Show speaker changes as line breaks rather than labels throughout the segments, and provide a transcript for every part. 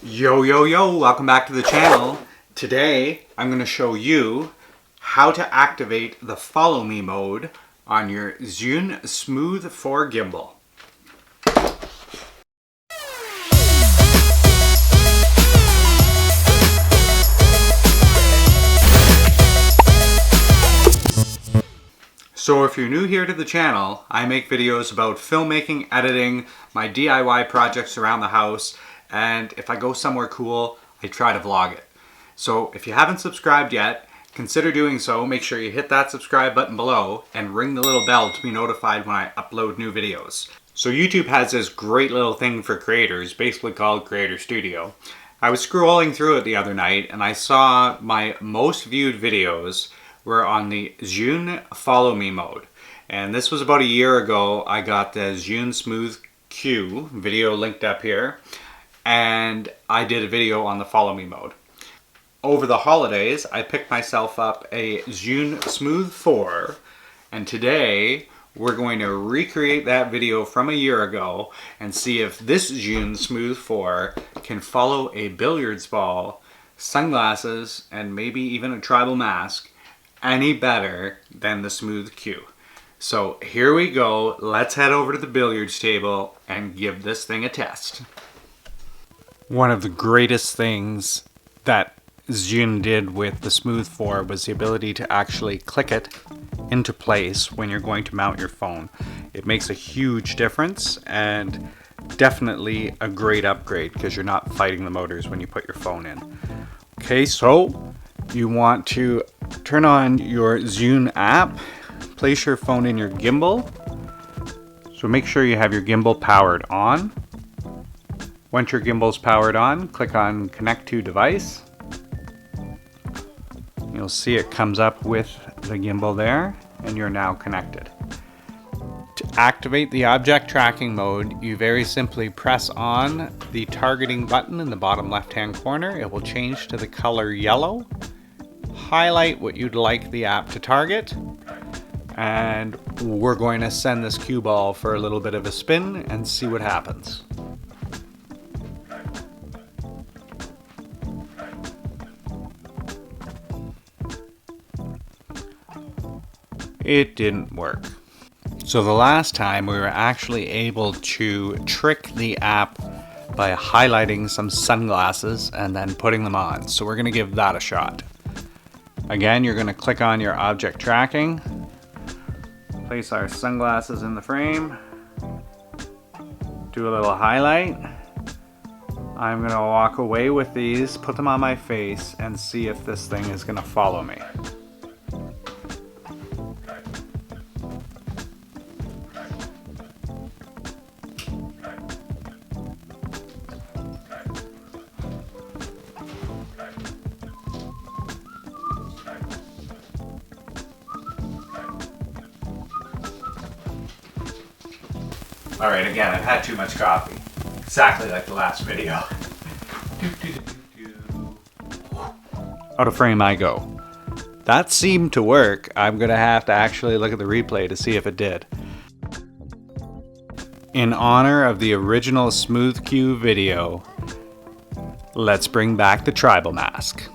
Yo, welcome back to the channel. Today, I'm going to show you how to activate the follow me mode on your Zhiyun Smooth 4 gimbal. So if you're new here to the channel, I make videos about filmmaking, editing, my DIY projects around the house, and if I go somewhere cool, I try to vlog it. So if you haven't subscribed yet, consider doing so. Make sure you hit that subscribe button below and ring the little bell to be notified when I upload new videos. So YouTube has this great little thing for creators, basically called Creator Studio. I was scrolling through it the other night and I saw my most viewed videos were on the Zhiyun follow me mode. And this was about a year ago. I got the Zhiyun Smooth Q video linked up here. And I did a video on the follow me mode. Over the holidays, I picked myself up a Zhiyun Smooth 4. And today, we're going to recreate that video from a year ago and see if this Zhiyun Smooth 4 can follow a billiards ball, sunglasses, and maybe even a tribal mask any better than the Smooth Q. So here we go. Let's head over to the billiards table and give this thing a test. One of the greatest things that Zhiyun did with the Smooth 4 was the ability to actually click it into place when you're going to mount your phone. It makes a huge difference and definitely a great upgrade because you're not fighting the motors when you put your phone in. Okay, so you want to turn on your Zhiyun app, place your phone in your gimbal. So make sure you have your gimbal powered on. Once your gimbal's powered on, click on Connect to Device. You'll see it comes up with the gimbal there, and you're now connected. To activate the object tracking mode, you very simply press on the targeting button in the bottom left-hand corner. It will change to the color yellow. Highlight what you'd like the app to target, and we're going to send this cue ball for a little bit of a spin and see what happens. It didn't work. So the last time we were actually able to trick the app by highlighting some sunglasses and then putting them on. So we're going to give that a shot. Again, you're going to click on your object tracking, place our sunglasses in the frame, do a little highlight. I'm going to walk away with these, put them on my face, and see if this thing is going to follow me. Alright, again, I've had too much coffee. Exactly like the last video. Out of frame I go. That seemed to work. I'm going to have to actually look at the replay to see if it did. In honor of the original Smooth Q video, let's bring back the tribal mask.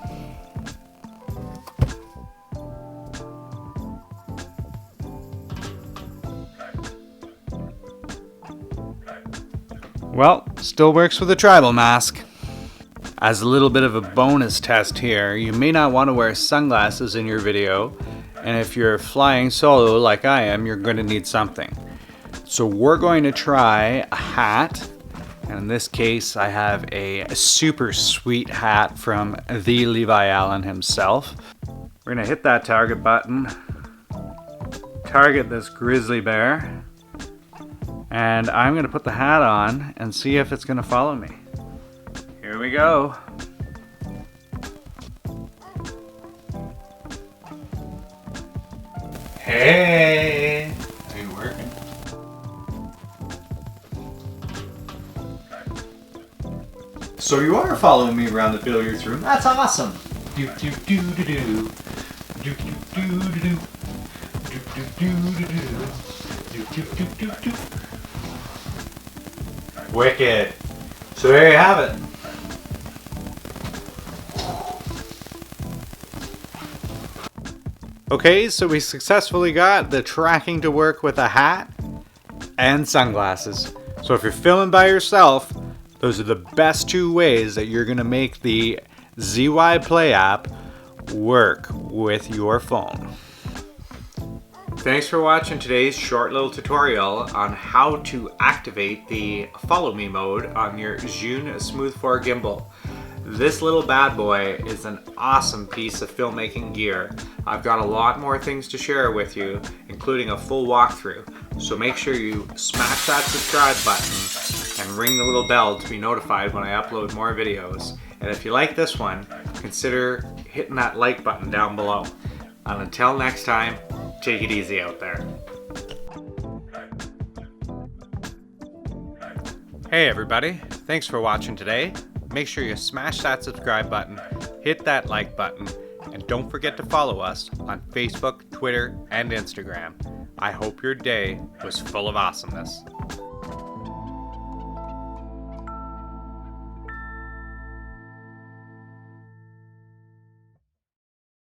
Well, still works with a tribal mask. As a little bit of a bonus test here, you may not want to wear sunglasses in your video, and if you're flying solo like I am, you're going to need something. So we're going to try a hat, and in this case I have a super sweet hat from the Levi Allen himself. We're going to hit that target button, target this grizzly bear, and I'm going to put the hat on and see if it's going to follow me. Here we go. Hey! Are you working? So you are following me around the billiards room. That's awesome! Do do do do do. Do do do do do. Do do do do do. Do do do do do. Wicked. So there you have it. Okay, so we successfully got the tracking to work with a hat and sunglasses. So if you're filming by yourself, those are the best two ways that you're going to make the ZY Play app work with your phone. Thanks for watching today's short little tutorial on how to activate the follow me mode on your Zhiyun Smooth 4 gimbal. This little bad boy is an awesome piece of filmmaking gear. I've got a lot more things to share with you, including a full walkthrough. So make sure you smash that subscribe button and ring the little bell to be notified when I upload more videos. And if you like this one, consider hitting that like button down below. And until next time, take it easy out there. Hey everybody, thanks for watching today. Make sure you smash that subscribe button, hit that like button, and don't forget to follow us on Facebook, Twitter, and Instagram. I hope your day was full of awesomeness.